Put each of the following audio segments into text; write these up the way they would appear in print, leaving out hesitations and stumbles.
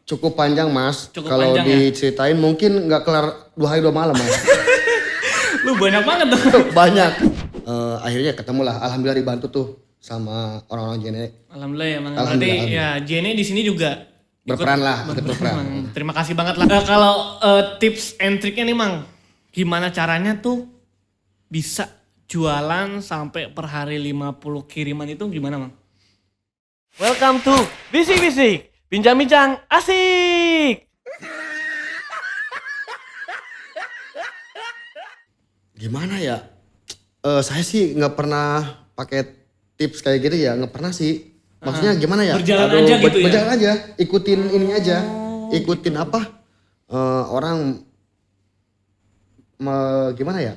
Cukup panjang Mas. Cukup Kalau panjang ya? diceritain mungkin nggak kelar 2 hari 2 malam Mas. Lu banyak banget tuh. Banyak. Akhirnya ketemu lah. Alhamdulillah dibantu tuh sama orang-orang JNE. Alhamdulillah ya Mang. Berarti Alhamdulillah. ya JNE di sini juga Berperan lah, ikut berperan. Mang, terima kasih banget lah. Kalau tips and triknya nih Mang, gimana caranya tuh bisa jualan sampai per hari 50 kiriman itu gimana Mang? Welcome to Bisik-Bisik, bincang-bincang asik. Gimana ya? Saya sih nggak pernah pakai tips kayak gitu ya, nggak pernah sih. Maksudnya gimana ya? Berjalan aja gitu ya? Berjalan aja, ikutin ini aja. Ikutin apa? Orang gimana ya?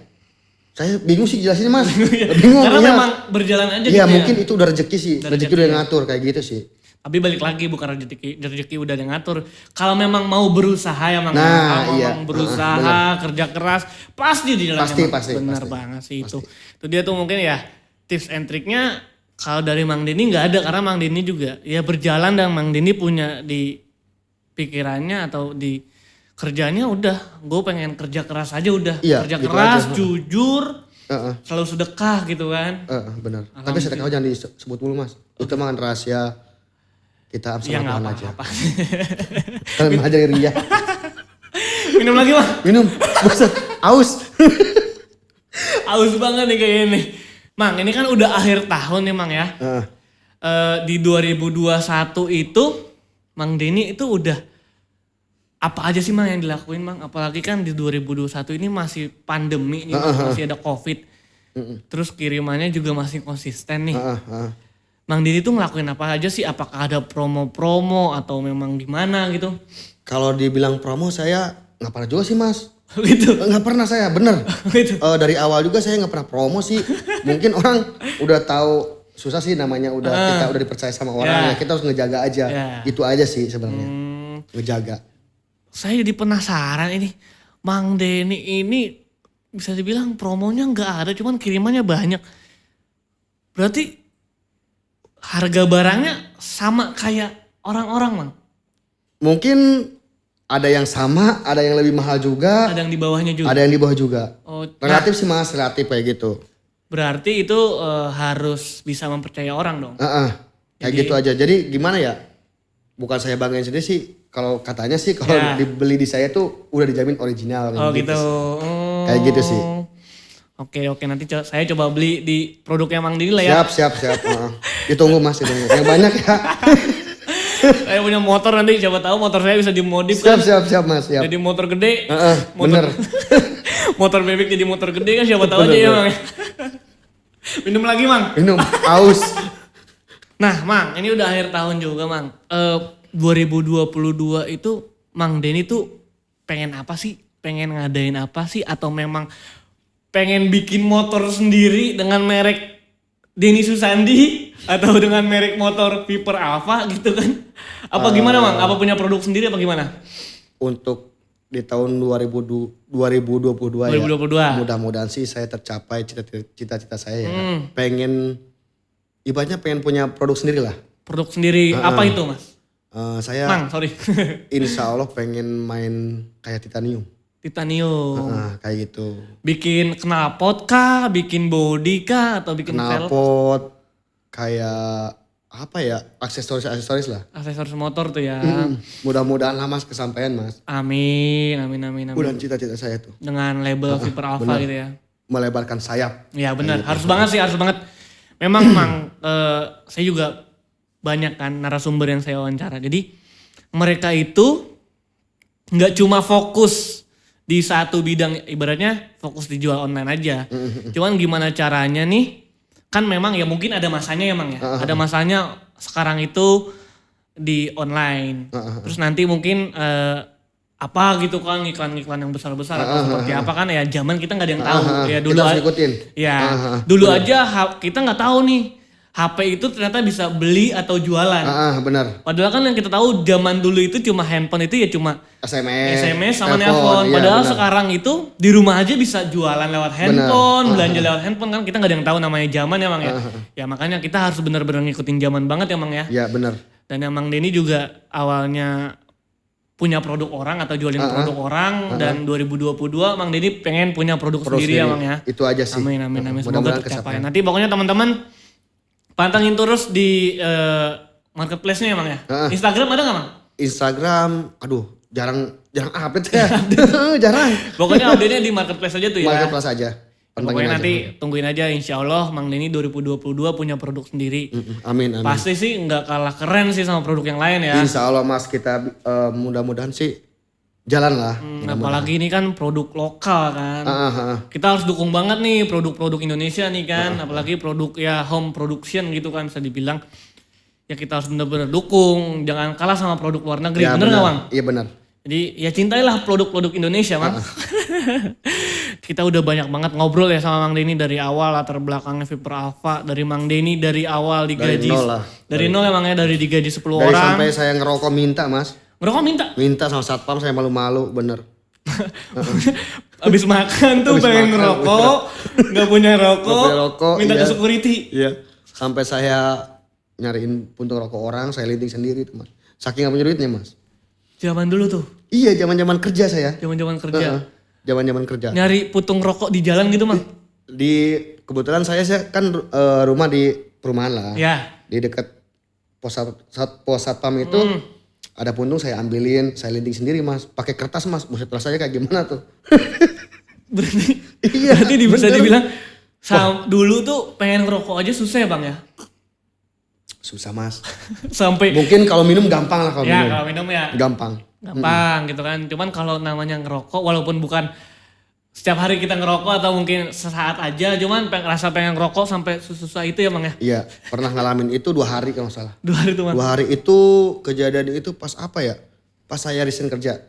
Saya bingung sih jelasinnya Mas. Bingung. Karena ya. memang berjalan aja Iya, gitu mungkin ya. itu udah rezeki sih. Udah Rezeki rezeki udah ya. ngatur kayak gitu sih. Tapi balik lagi bukan rezeki udah ada yang ngatur. Kalau memang mau berusaha ya Mang. Nah, Kalau iya. memang berusaha, kerja keras, pasti di jalannya Pasti, Mang. Benar pasti. banget sih itu. Itu dia tuh mungkin ya tips and triknya kalau dari Mang Denny nggak ada karena Mang Denny juga ya berjalan dan Mang Denny punya di pikirannya atau di kerjanya udah gue pengen kerja keras aja udah. Iya, Kerja gitu keras, aja. jujur, Heeh. selalu sedekah gitu kan. Benar. Tapi sedekah jangan disebut dulu Mas. Itu mah rahasia kita Ya sama nggak Tuhan aja. apa-apa. Kalian mah aja ria. Minum lagi Mang. Minum. Buset. Aus. Aus banget nih kayak ini. Mang, ini kan udah akhir tahun nih Mang ya. Heeh. Di 2021 itu Mang Denny itu udah apa aja sih Mang yang dilakuin Mang? Apalagi kan di 2021 ini masih pandemi nih, Mang. Masih ada Covid. Terus kirimannya juga masih konsisten nih. Mang Denny tuh ngelakuin apa aja sih? Apakah ada promo-promo atau memang gimana gitu? Kalau dibilang promo saya nggak pernah juga sih Mas. Gitu. Nggak pernah saya, bener. Gitu. Dari awal juga saya nggak pernah promo sih. Mungkin orang udah tahu susah sih namanya kita udah dipercaya sama orang ya. Kita harus ngejaga aja. Itu aja sih sebenarnya. Ngejaga. Saya jadi penasaran ini. Mang Denny ini bisa dibilang promonya nggak ada, cuman kirimannya banyak. Berarti harga barangnya sama kayak orang-orang Mang? Mungkin ada yang sama, ada yang lebih mahal juga. Ada yang di bawahnya juga? Ada yang di bawah juga. Oh, Relatif sih Mas, relatif kayak gitu. berarti itu harus bisa mempercaya orang dong? Kayak gitu aja. Jadi gimana ya? Bukan saya banggain sendiri sih. Kalau katanya sih kalau dibeli di saya tuh udah dijamin original. Oh gitu. Kayak gitu sih. Oke, nanti saya coba beli di produknya Mang Denny lah ya. Siap. Ditunggu Mas, ditunggu. Yang banyak ya. Saya punya motor nanti, siapa tahu motor saya bisa dimodif kan. Siap Mas, siap. Jadi motor gede. Bener. Motor bebek jadi motor gede kan siapa tahu aja ya Mang. Minum lagi Mang. Minum, aus. Nah Mang, ini udah akhir tahun juga Mang. 2022 itu Mang Denny tuh pengen apa sih? Pengen ngadain apa sih? Atau memang pengen bikin motor sendiri dengan merek Denny Susandi? Atau dengan merek motor Viper Alpha gitu kan? Apa gimana Mang? Apa punya produk sendiri apa gimana? Untuk di tahun 2022 ya. 2022. Mudah-mudahan sih saya tercapai cita-cita saya ya. Pengen punya produk sendiri lah. Produk sendiri apa itu Mas? Saya Mang, sorry. insya Allah pengen main kayak titanium. Titanium. Kayak gitu. Bikin knalpot kah? Bikin body kah? Atau bikin velg? Knalpot, kayak apa ya, aksesoris lah. Aksesoris motor tuh ya. Mudah-mudahan lah Mas kesampaian Mas. Amin. Bukan cita-cita saya tuh. Dengan label Viper Alpha gitu ya. Melebarkan sayap. Ya benar, harus banget sih, harus banget. Memang Mang, saya juga banyak kan narasumber yang saya wawancara. Jadi mereka itu nggak cuma fokus di satu bidang, ibaratnya fokus dijual online aja. Cuman gimana caranya nih, kan memang ya mungkin ada masanya ya Mang ya. Ada masanya sekarang itu di online. Terus nanti mungkin apa gitu kan iklan-iklan yang besar-besar atau seperti apa kan ya, zaman kita nggak ada yang tahu. Ya dulu kita harus ngikutin. Ya, dulu aja kita nggak tahu nih HP itu ternyata bisa beli atau jualan. Benar. Padahal kan yang kita tahu zaman dulu itu cuma handphone itu ya cuma SMS sama nelpon. iya, Padahal benar. sekarang itu di rumah aja bisa jualan lewat handphone, belanja lewat handphone kan, kita nggak ada yang tahu namanya zaman ya Mang ya. Ya makanya kita harus benar-benar ngikutin zaman banget ya Mang ya. Iya benar. Dan Mang Denny juga awalnya punya produk orang atau jualin produk orang dan 2022 Mang Denny pengen punya produk sendiri ya Mang ya. Itu aja sih. Amin. Semoga tercapai. Nanti pokoknya teman-teman pantengin terus di marketplace-nya ya Mang ya. Instagram ada nggak Mang? Instagram, aduh jarang update ya. Jarang. Pokoknya update-nya di marketplace aja tuh ya. Marketplace aja. Pokoknya nanti tungguin aja, insya Allah Mang Denny 2022 punya produk sendiri. Amin. Pasti sih nggak kalah keren sih sama produk yang lain ya. Insya Allah Mas, kita mudah-mudahan sih jalan lah. Apalagi ini kan produk lokal kan. Kita harus dukung banget nih produk-produk Indonesia nih kan. Apalagi produk ya home production gitu kan bisa dibilang. Ya kita harus benar-benar dukung, jangan kalah sama produk luar negeri. Ya, bener nggak Bang? Iya benar. Jadi ya cintailah produk-produk Indonesia Bang. Kita udah banyak banget ngobrol ya sama Mang Denny dari awal latar belakangnya Viper Alpha, dari Mang Denny dari awal digaji dari nol emang ya, dari digaji 10 dari orang. Sampai saya ngerokok minta Mas. Ngerokok minta? Minta sama satpam, saya malu-malu bener. Abis makan tuh pengen ngerokok, nggak punya rokok, minta ke security. Iya. Sampai saya nyariin puntung rokok orang, saya linting sendiri tuh Mas. Saking gak punya duitnya Mas. Zaman dulu tuh? Iya, zaman-zaman kerja saya. Zaman-zaman kerja? Zaman-zaman kerja. Nyari putung rokok di jalan gitu Mang? Kebetulan saya kan rumah di perumahan lah. Ya. Di dekat pos satpam itu ada puntung, saya ambilin, saya linting sendiri Mas. Pakai kertas Mas, buset rasanya kayak gimana tuh. Berarti bisa dibilang dulu tuh pengen ngerokok aja susah ya Bang ya? Susah Mas. Sampai mungkin kalau minum gampang lah kalau minum. Ya kalau minum ya. Gampang gitu kan. Cuman kalau namanya ngerokok walaupun bukan setiap hari kita ngerokok atau mungkin sesaat aja, cuman rasa pengen ngerokok sampai susah itu ya Bang ya. Iya, pernah ngalamin itu 2 hari kalau salah. 2 hari tuh Bang. 2 hari itu kejadian itu pas apa ya? Pas saya resign kerja.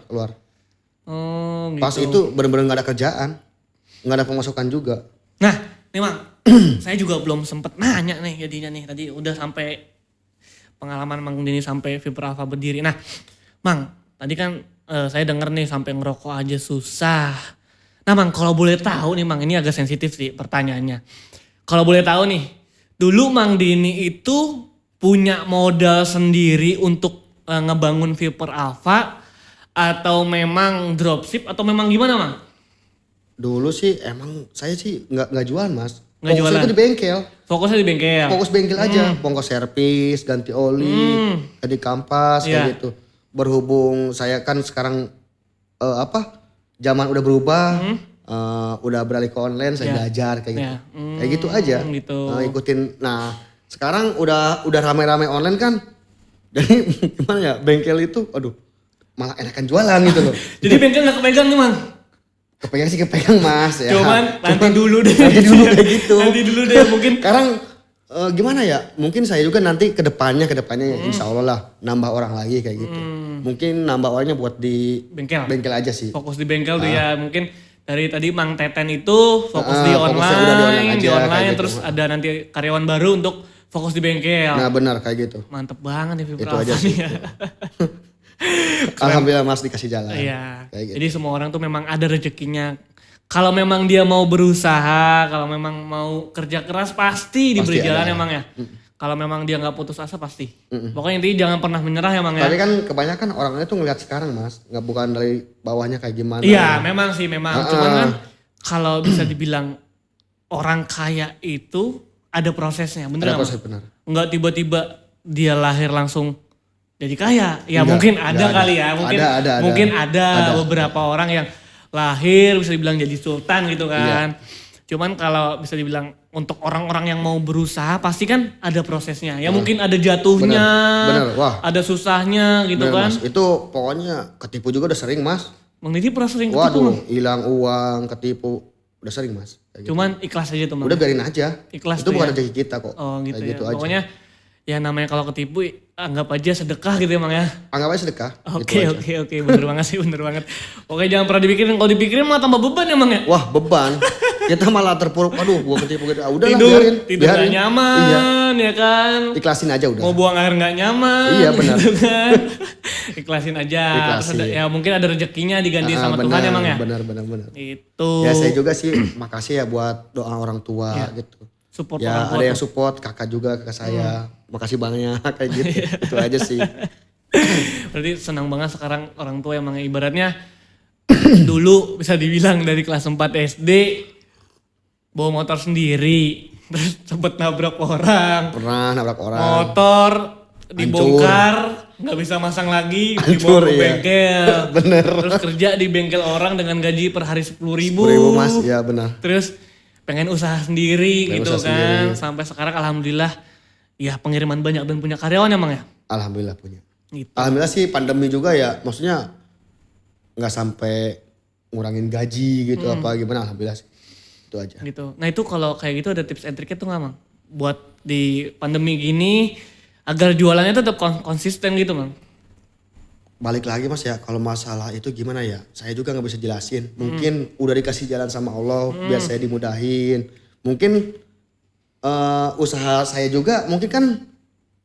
Keluar. Oh gitu. Pas itu bener-bener gak ada kerjaan. Gak ada pemasukan juga. Nah, nih Mang, saya juga belum sempet nanya nih jadinya nih. Tadi udah sampai pengalaman Mang Denny sampai Viper Alpha berdiri. Nah, Mang, tadi kan saya denger nih sampai ngerokok aja susah. Nah Mang, kalau boleh tahu nih Mang, ini agak sensitif sih pertanyaannya. Kalau boleh tahu nih, dulu Mang Denny itu punya modal sendiri untuk ngebangun Viper Alpha atau memang dropship atau memang gimana Mang? Dulu sih emang saya sih nggak jualan Mas. Nggak jualan? Fokusnya itu di bengkel. Fokusnya di bengkel? Fokus bengkel aja. Bongkar servis, ganti oli, ganti kampas kayak gitu. Berhubung saya kan sekarang zaman udah berubah. Udah beralih ke online, saya belajar kayak gitu. Kayak gitu aja. Gitu. Ikutin. Nah sekarang udah ramai-ramai online kan. Jadi gimana ya, bengkel itu aduh malah enakan jualan gitu loh. Jadi bengkel gak kepegang nih Mang? Kepegang sih kepegang Mas ya. Cuman nanti dulu deh. Nanti dulu kayak gitu. Nanti dulu deh mungkin. Sekarang gimana ya, mungkin saya juga nanti kedepannya insya Allah lah nambah orang lagi kayak gitu. Mungkin nambah orangnya buat di bengkel aja sih. Fokus di bengkel tuh ya, mungkin dari tadi Mang Teten itu fokus di online, terus gitu. Ada nanti karyawan baru untuk fokus di bengkel. Nah benar kayak gitu. Mantep banget nih Viper Itu Alpha aja sih. ya. Alhamdulillah Mas dikasih jalan. Iya. Gitu. Jadi semua orang tuh memang ada rezekinya. Kalau memang dia mau berusaha, kalau memang mau kerja keras pasti diberi jalan emang ya. Kalau memang dia nggak putus asa pasti. Pokoknya intinya jangan pernah menyerah ya Mang ya. Tapi kan kebanyakan orangnya tuh ngeliat sekarang Mas, nggak bukan dari bawahnya kayak gimana. Iya memang sih memang. Cuman kan kalau bisa dibilang orang kaya itu ada prosesnya, bener nggak? Ada proses benar. Nggak tiba-tiba dia lahir langsung jadi kaya. Ya enggak, mungkin ada kali ya. Mungkin ada beberapa orang yang lahir bisa dibilang jadi sultan gitu kan. Cuman kalau bisa dibilang untuk orang-orang yang mau berusaha pasti kan ada prosesnya. Ya mungkin ada jatuhnya, bener. Wah. Ada susahnya gitu bener, kan. Mas. Itu pokoknya ketipu juga udah sering Mas. Bang Didi pernah sering ketipu? Waduh, hilang uang, ketipu. Udah sering Mas. Cuman ikhlas aja tuh Bang. Udah biarin aja. Ikhlas itu bukan ya? rezeki kita kok. Oh gitu kayak ya. gitu aja. Pokoknya ya namanya kalau ketipu anggap aja sedekah gitu emang ya. Anggap aja sedekah. Oke. Bener banget sih, bener banget. Oke jangan pernah dipikirin, kalau dipikirin malah tambah beban emang ya. Wah beban. Kita malah terpuruk, aduh gua ketipu gitu. Udahlah tidur gak nyaman ya kan. Ikhlasin aja udah. Mau buang air gak nyaman. Iya benar. Gitu kan. Ikhlasin aja. Ya mungkin ada rezekinya diganti sama Tuhan emang ya. Benar. Itu. Ya saya juga sih makasih ya buat doa orang tua gitu. Support ya ada yang support, kakak juga kakak saya. Makasih banyak kayak gitu. Itu aja sih. Berarti senang banget sekarang orang tua emang ibaratnya dulu bisa dibilang dari kelas 4 SD bawa motor sendiri, terus sempet nabrak orang, Pernah nabrak orang. motor dibongkar, nggak bisa masang lagi, dibawa ke iya. bengkel. Bener. Terus kerja di bengkel orang dengan gaji per hari 10.000. 10.000 Mas, ya benar. Terus pengen usaha sendiri Pengen gitu usaha kan. sendiri. Sampai sekarang alhamdulillah ya pengiriman banyak dan punya karyawan emang ya. Alhamdulillah punya. Gitu. Alhamdulillah sih pandemi juga ya, maksudnya nggak sampai ngurangin gaji gitu apa gimana, alhamdulillah sih. Itu aja. Gitu. Nah itu kalau kayak gitu ada tips and triknya tuh nggak Mang? Buat di pandemi gini agar jualannya tetap konsisten gitu Mang. Balik lagi Mas ya, kalau masalah itu gimana ya, saya juga nggak bisa jelasin. Mungkin udah dikasih jalan sama Allah biar saya dimudahin. Mungkin usaha saya juga mungkin kan,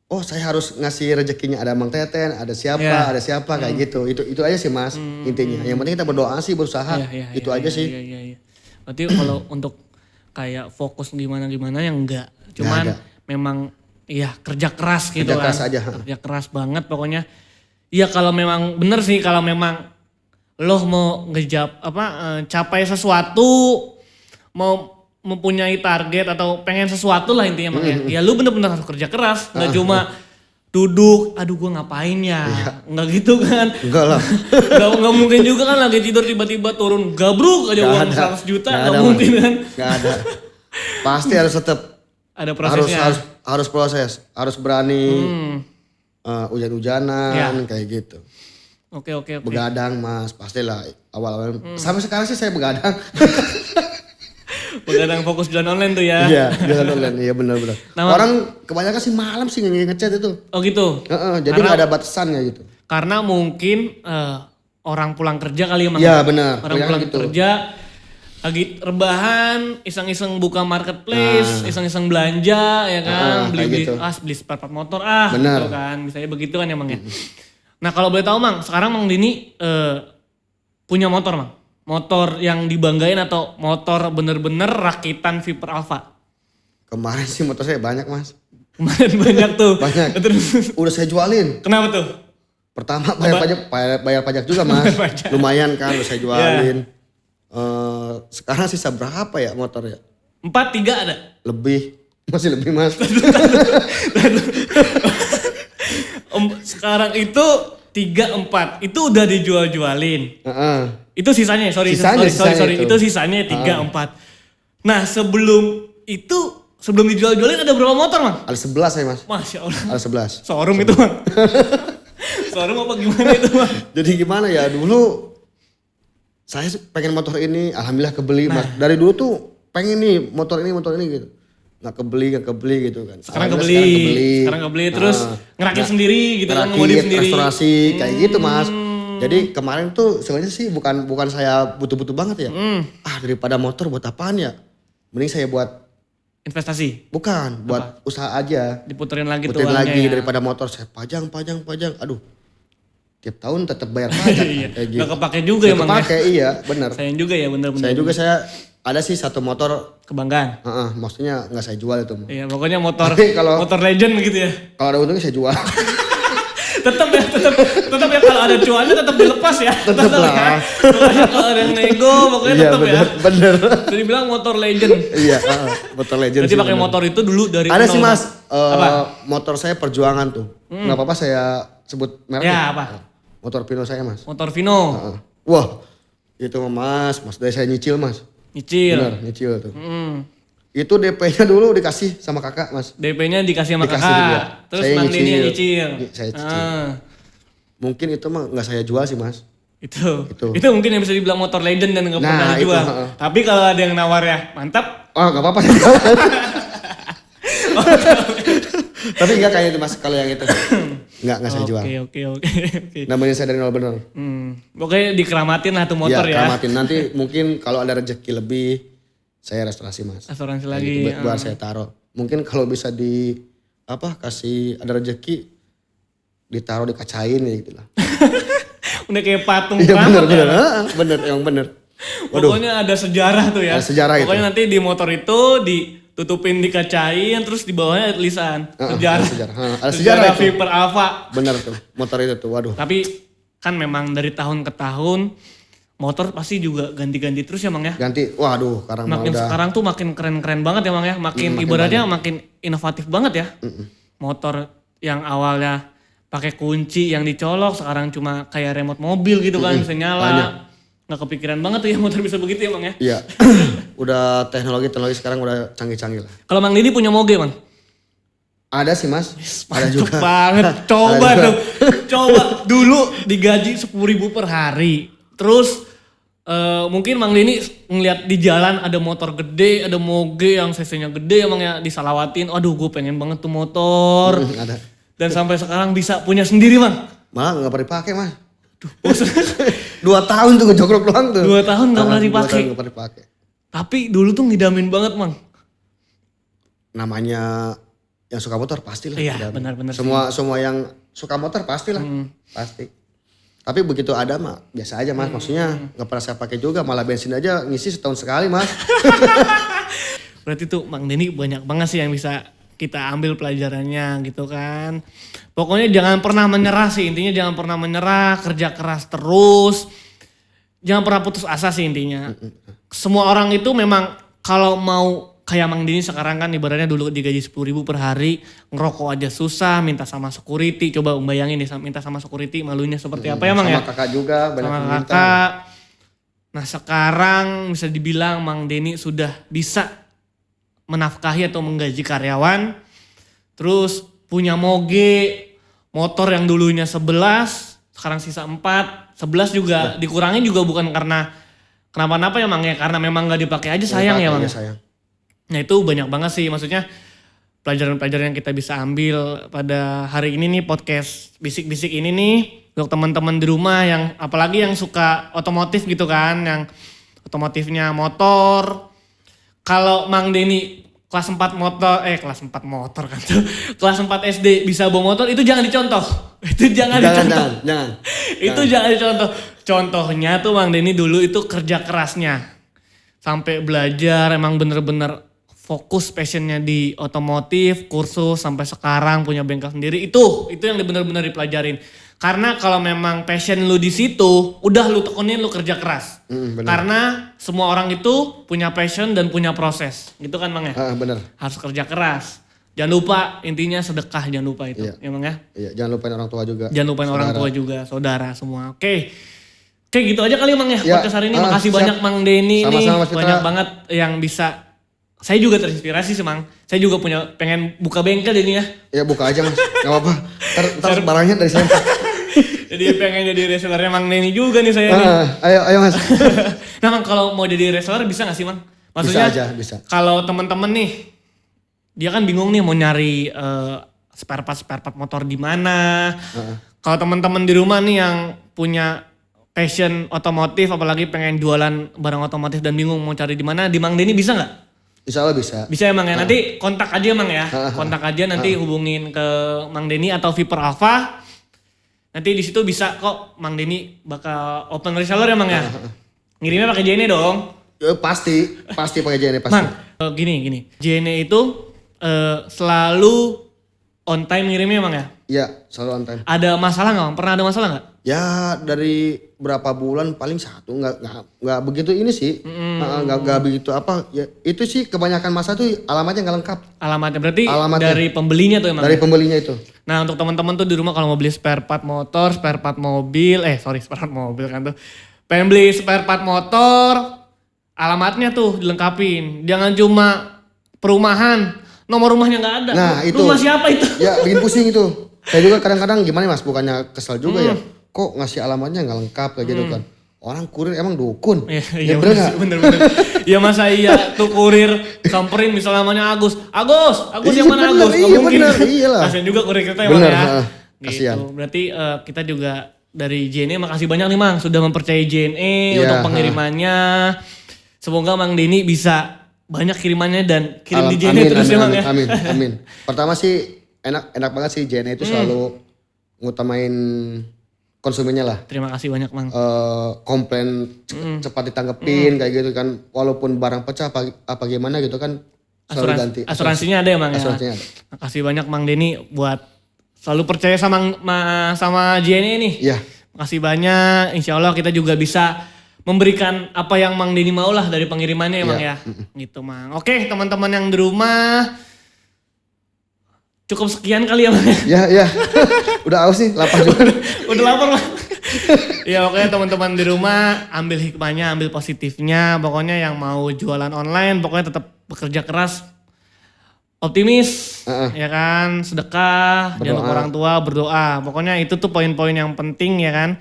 oh saya harus ngasih rezekinya ada Mang Teten, ada siapa, ada siapa kayak gitu. Itu aja sih Mas intinya. Yang penting kita berdoa sih, berusaha. Itu aja sih. Iya. Berarti kalau untuk kayak fokus gimana yang enggak. Cuman memang ya kerja keras gitu Kerja kan. keras aja. Kerja keras banget pokoknya. Iya kalau memang bener sih, kalau memang lo mau capai sesuatu, mau mempunyai target atau pengen sesuatu lah intinya Mang ya. Ya lu bener-bener harus kerja keras, nggak cuma duduk, aduh gue ngapain ya, nggak gitu kan. Enggak lah. Nggak mungkin juga kan lagi tidur tiba-tiba turun gabruk aja uang 100 juta, nggak mungkin kan. Nggak ada. Pasti harus tetap Ada prosesnya. harus proses, harus berani hujan-hujanan kayak gitu. Oke. Begadang Mas, pastilah awal-awal. Sampai sekarang sih saya begadang. Begadang fokus jualan online tuh ya. Iya, jualan online. Iya benar-benar. Orang kebanyakan sih malam sih ngechat itu. Oh gitu. Jadi nggak ada batasannya gitu. Karena mungkin orang pulang kerja kali ya Mang. Iya benar. Orang pulang kerja lagi rebahan, iseng-iseng buka marketplace, iseng-iseng belanja ya kan, beli spare part motor gitu kan. Misalnya begitu kan ya Mang ya. Nah kalau boleh tahu Mang, sekarang Mang Dini punya motor Mang? Motor yang dibanggain atau motor bener-bener rakitan Viper Alpha? Kemarin sih motor saya banyak Mas. Kemarin banyak tuh. Banyak. Udah saya jualin. Kenapa tuh? Pertama bayar pajak juga Mas. Lumayan kan udah saya jualin. Sekarang sisa berapa ya motor ya? 4, 3 ada? Lebih. Masih lebih Mas. Sekarang itu 3, 4. Itu udah dijual-jualin. Itu sisanya, sorry. Itu sisanya 3, 4. Nah sebelum dijual-jualin ada berapa motor Mang? Ada 11 saya Mas. Masya Allah. Ada 11. Showroom itu Mang. Showroom apa gimana itu Mang? Jadi gimana ya, dulu saya pengen motor ini, alhamdulillah kebeli Mas. Dari dulu tuh pengen nih motor ini gitu. Nggak kebeli gitu kan. Sekarang kebeli terus ngerakit sendiri gitu kan, ngemodif sendiri. Restorasi kayak gitu Mas. Jadi kemarin tuh sebenarnya sih bukan saya butuh-butuh banget ya. Daripada motor buat apaan ya? Mending saya buat investasi. Bukan, buat usaha aja. Diputerin lagi tuh uangnya ya. Daripada motor saya pajang. Aduh. Tiap tahun tetap bayar pajak kayak gitu. Gak kepake juga ya Mang. Kepake iya, benar. Sayang juga ya bener-bener. Saya ada sih satu motor kebanggaan. Maksudnya nggak saya jual itu. Iya, pokoknya motor legend gitu ya. Kalau ada untungnya saya jual. tetap ya kalau ada cuannya tetap dilepas ya. Tetap lah. Ya. Pokoknya kalau ada yang nego pokoknya tetap ya. Bener. Jadi bilang motor legend. Iya, motor legend. Jadi pakai motor itu dulu dari ada sih Mas, motor saya perjuangan tuh. Nggak apa-apa saya sebut mereknya. Ya apa? Motor Vino saya Mas. Motor Vino. Wah, itu Mas dari saya nyicil Mas. Bener, nyicil tuh. Itu DP-nya dulu dikasih sama kakak Mas. DP-nya dikasih sama kakak. Terus Mang Dini yang nyicil. Saya cicil. Mungkin itu mah nggak saya jual sih Mas. Itu mungkin yang bisa dibilang motor legend dan nggak pernah dijual. Tapi kalau ada yang nawar ya mantap. Oh nggak apa-apa. Tapi enggak kayak itu Mas, kalau yang itu. Enggak saya jual. Oke. Namanya saya dari nol bener. Pokoknya dikeramatin lah tuh motor ya. Keramatin. Nanti mungkin kalau ada rezeki lebih, saya restorasi Mas. Restorasi lagi. Gitu, buat saya taruh. Mungkin kalau bisa kasih ada rezeki, ditaruh dikacain ya gitu lah. Udah kayak patung keramat ya. Bener, yang bener. Pokoknya ada sejarah tuh ya. Ada sejarah pokoknya itu. Nanti di motor itu tutupin dikacain terus di bawahnya ada tulisan sejarah. Ada sejarah itu. Viper Alpha. Bener tuh, motor itu tuh, waduh. Tapi kan memang dari tahun ke tahun motor pasti juga ganti-ganti terus ya Mang ya. Ganti, waduh, sekarang Makin udah. sekarang tuh makin keren-keren banget ya Mang ya. Makin ibaratnya makin inovatif banget ya. Motor yang awalnya pakai kunci yang dicolok sekarang cuma kayak remote mobil gitu kan bisa nyala. Banyak. Nggak kepikiran banget tuh ya motor bisa begitu ya Mang ya. Iya, udah teknologi sekarang udah canggih-canggih lah. Kalau Mang Dini punya moge Mang? Ada sih Mas, ada Mantep juga. banget. Coba dong. Coba dulu digaji 10.000 per hari. Terus mungkin Mang Dini ngeliat di jalan ada motor gede, ada moge yang cc-nya gede emang ya disalawatin. Aduh gue pengen banget tuh motor. Ada. Dan sampai sekarang bisa punya sendiri Mang. Malah nggak pernah dipakai Mas. 2 tahun tuh ngejokrok doang tuh. 2 tahun nggak pernah 2 dipakai. tahun nggak pernah dipakai. Tapi dulu tuh ngidamin banget Mang. Namanya yang suka motor pastilah. Iya benar-benar. Semua yang suka motor pastilah, pasti. Tapi begitu ada mah biasa aja Mas. Maksudnya nggak pernah saya pakai juga, malah bensin aja ngisi setahun sekali Mas. Berarti tuh Mang Deni banyak banget sih yang bisa kita ambil pelajarannya gitu kan. Pokoknya jangan pernah menyerah sih, intinya jangan pernah menyerah, kerja keras terus. Jangan pernah putus asa sih intinya. Semua orang itu memang kalau mau kayak Mang Dini sekarang kan ibaratnya dulu digaji 10.000 per hari, ngerokok aja susah, minta sama security. Coba bayangin deh minta sama security malunya seperti apa ya Mang ya? Sama kakak juga banyak Sama yang minta. kakak. Nah sekarang bisa dibilang Mang Deni sudah bisa menafkahi atau menggaji karyawan. Terus punya moge, motor yang dulunya 11, sekarang sisa 4. 11 juga dikurangi juga bukan karena kenapa-napa ya Mang ya, karena memang gak dipakai aja sayang ya Mang. Sayang. Nah itu banyak banget sih, maksudnya pelajaran-pelajaran yang kita bisa ambil pada hari ini nih, podcast bisik-bisik ini nih untuk teman-teman di rumah yang apalagi yang suka otomotif gitu kan, yang otomotifnya motor. Kalau Mang Deni kelas 4 motor kan tuh, kelas 4 SD bisa bawa motor, itu jangan dicontoh. Itu jangan dicontoh. Jangan. Itu jangan dicontoh. Contohnya tuh Mang Deni dulu itu kerja kerasnya. Sampai belajar emang bener-bener fokus passionnya di otomotif, kursus sampai sekarang punya bengkel sendiri. Itu yang bener-bener dipelajarin. Karena kalau memang passion lu di situ, udah lu tekunin lu kerja keras. Karena semua orang itu punya passion dan punya proses. Gitu kan Mang ya? Bener. Harus kerja keras. Jangan lupa intinya sedekah, jangan lupa itu. Iya. Ya Mang ya? Iya, jangan lupain orang tua juga. Jangan lupain orang tua juga, saudara semua. Oke gitu aja kali Mang ya, Ya, podcast hari ini. Makasih banyak Mang Deni nih. Sama-sama, Mas Fitra. Banyak banget yang bisa. Saya juga terinspirasi sih Mang. Saya juga pengen buka bengkel ini ya. Ya buka aja Mas, gak apa-apa. Ntar barangnya dari saya. Jadi pengen jadi resellernya Mang Deni juga nih saya nih. Ayo Mas. Nah Mang, kalau mau jadi reseller bisa gak sih Mang? Maksudnya Bisa aja, bisa. Kalau teman-teman nih, dia kan bingung nih mau nyari spare part motor di mana. Kalau teman-teman di rumah nih yang punya passion otomotif, apalagi pengen jualan barang otomotif dan bingung mau cari di mana, di Mang Deni bisa nggak? Insya Allah bisa. Bisa emang ya. Nanti kontak aja Mang ya. Kontak aja nanti hubungin ke Mang Deni atau Viper Alpha. Nanti di situ bisa kok Mang Deni bakal open reseller ya Mang ya. Ngirimnya pakai JNE dong. Pasti pakai JNE pasti. Mang, gini. JNE itu selalu on time ngirimnya Mang ya? Iya, selalu on time. Ada masalah nggak Mang? Pernah ada masalah nggak? Ya dari berapa bulan paling 1, nggak begitu ini sih. Nggak begitu apa. Ya itu sih kebanyakan masa tuh alamatnya nggak lengkap. Alamatnya berarti Alamatnya. dari pembelinya tuh emang? Dari pembelinya itu. Nah untuk teman-teman tuh di rumah kalau mau beli spare part motor, spare part mobil, spare part mobil kan tuh. Pengen beli spare part motor, alamatnya tuh dilengkapin. Jangan cuma perumahan, nomor rumahnya nggak ada. Nah itu. Rumah siapa itu? Ya bikin pusing itu. Saya juga kadang-kadang gimana Mas, bukannya kesel juga ya. Kok ngasih alamatnya nggak lengkap kayak gitu kan. Orang kurir emang dukun. Iya bener nggak? bener. Ya masa iya tuh kurir samperin misalnya namanya Agus Iya, yang mana bener, Agus? Nggak iya, mungkin. bener, iyalah. Kasian juga kurir kita emang Bener, ya. kasian. Gitu. Berarti kita juga dari JNE makasih banyak nih Mang sudah mempercayai JNE Iya, untuk pengirimannya. Semoga Mang Deni bisa banyak kirimannya dan kirim di JNE terus ya Mang ya. Amin. Pertama sih enak banget sih JNE itu selalu ngutamain konsumennya lah. Terima kasih banyak Mang. Komplain cepat ditanggepin kayak gitu kan. Walaupun barang pecah apa gimana gitu kan, selalu ganti. Asuransinya ada ya Mang ya? Asuransinya ada. Makasih banyak Mang Denny buat selalu percaya sama JNE nih. Iya. Makasih banyak, insya Allah kita juga bisa memberikan apa yang Mang Denny mau lah dari pengirimannya ya Mang ya. Gitu Mang. Oke teman-teman yang di rumah, cukup sekian kali ya Mang. Iya. Udah aus nih, lapar juga. Udah lapar Mang. Ya pokoknya teman-teman di rumah ambil hikmahnya, ambil positifnya. Pokoknya yang mau jualan online pokoknya tetap bekerja keras. Optimis, ya kan, sedekah, jangan lupa orang tua, berdoa. Pokoknya itu tuh poin-poin yang penting ya kan,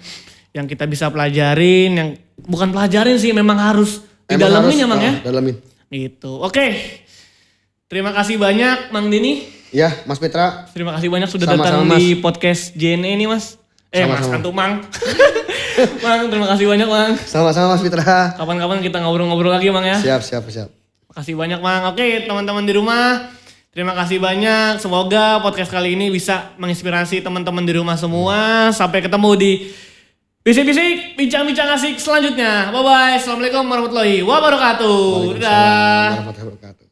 yang kita bisa pelajarin, yang bukan pelajarin sih, memang harus didalamin ya Mang ya. Dalamin. Gitu. Oke. Terima kasih banyak Mang Denny. Ya, Mas Petra. Terima kasih banyak sudah datang di podcast JNE ini Mas. Mas Kantu Mang. Mang, terima kasih banyak Mang. Sama-sama Mas Petra. Kapan-kapan kita ngobrol-ngobrol lagi Mang ya. Siap. Makasih banyak Mang. Oke teman-teman di rumah. Terima kasih banyak. Semoga podcast kali ini bisa menginspirasi teman-teman di rumah semua. Sampai ketemu di bisik-bisik bincang-bincang asik selanjutnya. Bye-bye. Assalamualaikum warahmatullahi wabarakatuh. Waalaikumsalam warahmatullahi wabarakatuh.